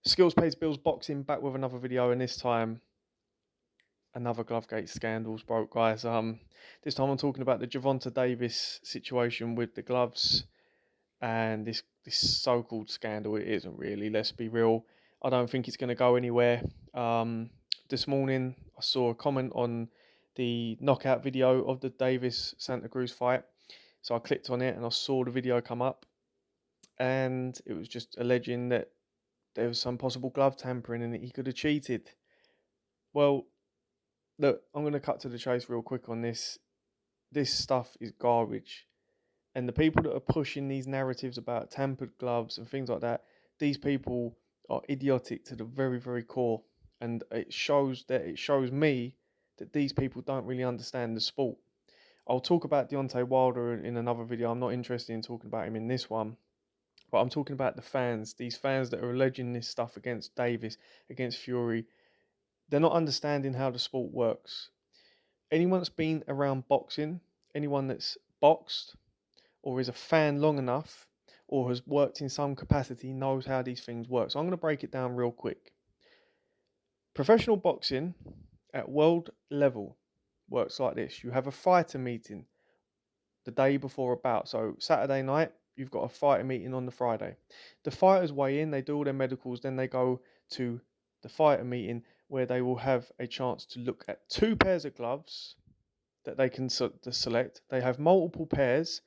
Skills Pays Bills Boxing back with another video, and this time another Glovegate scandals broke, guys. This time I'm talking about the Gervonta Davis situation with the gloves and this so-called scandal. It isn't really. Let's be real. I don't think it's going to go anywhere. This morning I saw a comment on the knockout video of the Davis Santa Cruz fight, so I clicked on it and I saw the video come up, and it was just alleging that there was some possible glove tampering and that he could have cheated. Well, look, I'm going to cut to the chase real quick on this. This stuff is garbage. And the people that are pushing these narratives about tampered gloves and things like that, these people are idiotic to the very, very core. And it shows me that these people don't really understand the sport. I'll talk about Deontay Wilder in another video. I'm not interested in talking about him in this one. But I'm talking about the fans, these fans that are alleging this stuff against Davis, against Fury. They're not understanding how the sport works. Anyone that's been around boxing, anyone that's boxed or is a fan long enough or has worked in some capacity knows how these things work. So I'm going to break it down real quick. Professional boxing at world level works like this. You have a fighter meeting the day before a bout. So Saturday night, you've got a fighter meeting on the Friday. The fighters weigh in, they do all their medicals, then they go to the fighter meeting where they will have a chance to look at 2 pairs of gloves that they can select. They have multiple pairs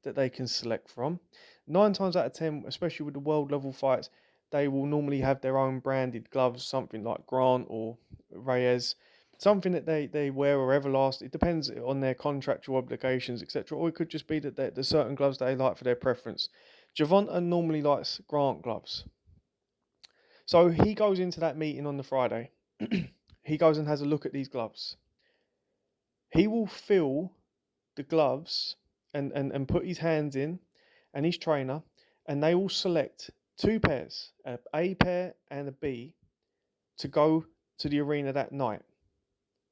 that they can select from. 9 times out of 10, especially with the world level fights, they will normally have their own branded gloves, something like Grant or Reyes, something that they wear or Everlast. It depends on their contractual obligations, etc. Or it could just be that there's certain gloves that they like for their preference. Gervonta normally likes Grant gloves. So he goes into that meeting on the Friday. He goes and has a look at these gloves. He will feel the gloves and put his hands in, and his trainer, and they will select 2 pairs, a A pair and a B, to go to the arena that night,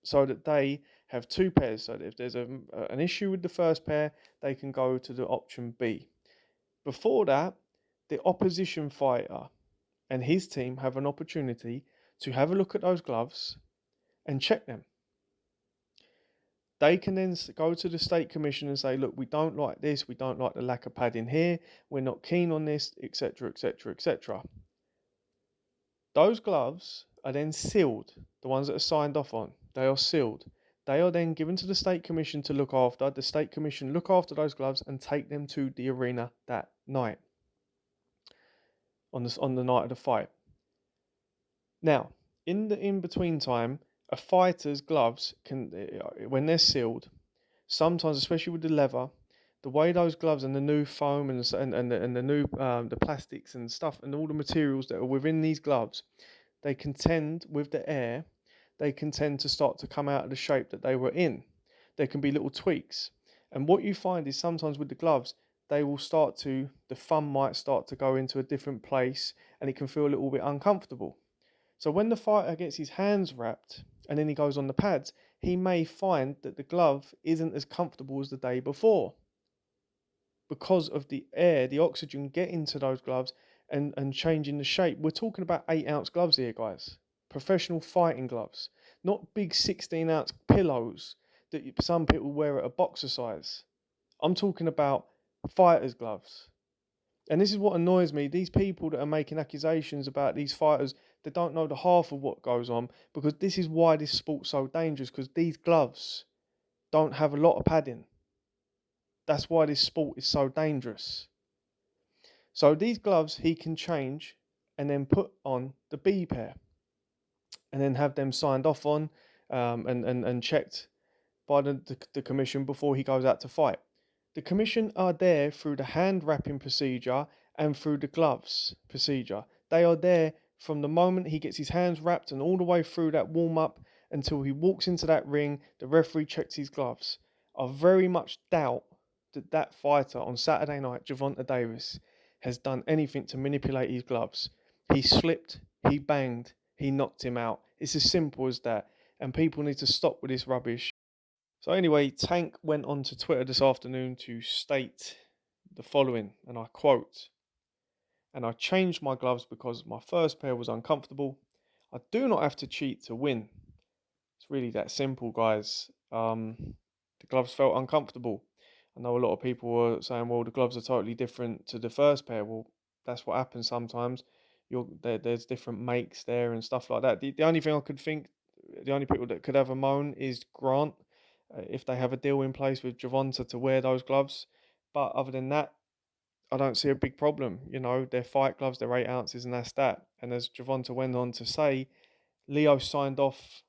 so that they have 2 pairs. So that if there's an issue with the first pair, they can go to the option B. Before that, the opposition fighter and his team have an opportunity to have a look at those gloves and check them. They can then go to the state commission and say, look, we don't like this, we don't like the lack of padding here, we're not keen on this, etc., etc., etc. Those gloves are then sealed, the ones that are signed off on, they are sealed. They are then given to the state commission to look after. The state commission look after those gloves and take them to the arena that night, on the night of the fight. Now, in the in-between time, a fighter's gloves can, when they're sealed, sometimes, especially with the leather, the way those gloves and the new foam and the new the plastics and stuff and all the materials that are within these gloves, they contend with the air. They can tend to start to come out of the shape that they were in. There can be little tweaks, and what you find is sometimes with the gloves, they will the thumb might start to go into a different place, and it can feel a little bit uncomfortable. So when the fighter gets his hands wrapped and then he goes on the pads, he may find that the glove isn't as comfortable as the day before because of the air, the oxygen getting to those gloves and changing the shape. We're talking about 8-ounce gloves here, guys. Professional fighting gloves, not big 16-ounce pillows that some people wear at a boxer size. I'm talking about fighters' gloves. And this is what annoys me. These people that are making accusations about these fighters, they don't know the half of what goes on, because this is why this sport's so dangerous, because these gloves don't have a lot of padding. That's why this sport is so dangerous. So these gloves he can change and then put on the B pair and then have them signed off on and checked by the commission before he goes out to fight. The commission are there through the hand wrapping procedure and through the gloves procedure. They are there from the moment he gets his hands wrapped and all the way through that warm up until he walks into that ring. The referee checks his gloves. I very much doubt that fighter on Saturday night, Gervonta Davis, has done anything to manipulate his gloves. He slipped, he banged, he knocked him out. It's as simple as that. And people need to stop with this rubbish. So anyway, Tank went on to Twitter this afternoon to state the following, and I quote, and I changed my gloves because my first pair was uncomfortable. I do not have to cheat to win. It's really that simple, guys. The gloves felt uncomfortable. I know a lot of people were saying, well, the gloves are totally different to the first pair. Well, that's what happens sometimes. There's different makes there and stuff like that. The only thing I could think, the only people that could have a moan is Grant, if they have a deal in place with Gervonta to wear those gloves. But other than that, I don't see a big problem. You know, they're fight gloves, they're 8 ounces, and that's that. And as Gervonta went on to say, Leo signed off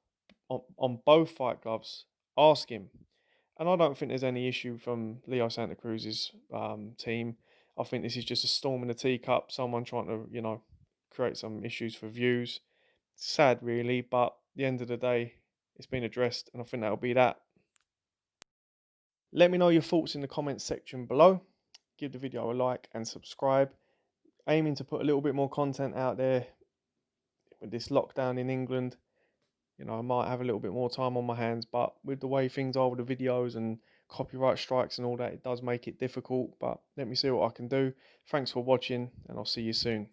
on both fight gloves. Ask him. And I don't think there's any issue from Leo Santa Cruz's team. I think this is just a storm in the teacup, someone trying to, create some issues for views. Sad, really, but at the end of the day, it's been addressed, and I think that'll be that. Let me know your thoughts in the comments section below. Give the video a like and subscribe. Aiming to put a little bit more content out there with this lockdown in England. I might have a little bit more time on my hands, but with the way things are with the videos and copyright strikes and all that, it does make it difficult. But let me see what I can do. Thanks for watching, and I'll see you soon.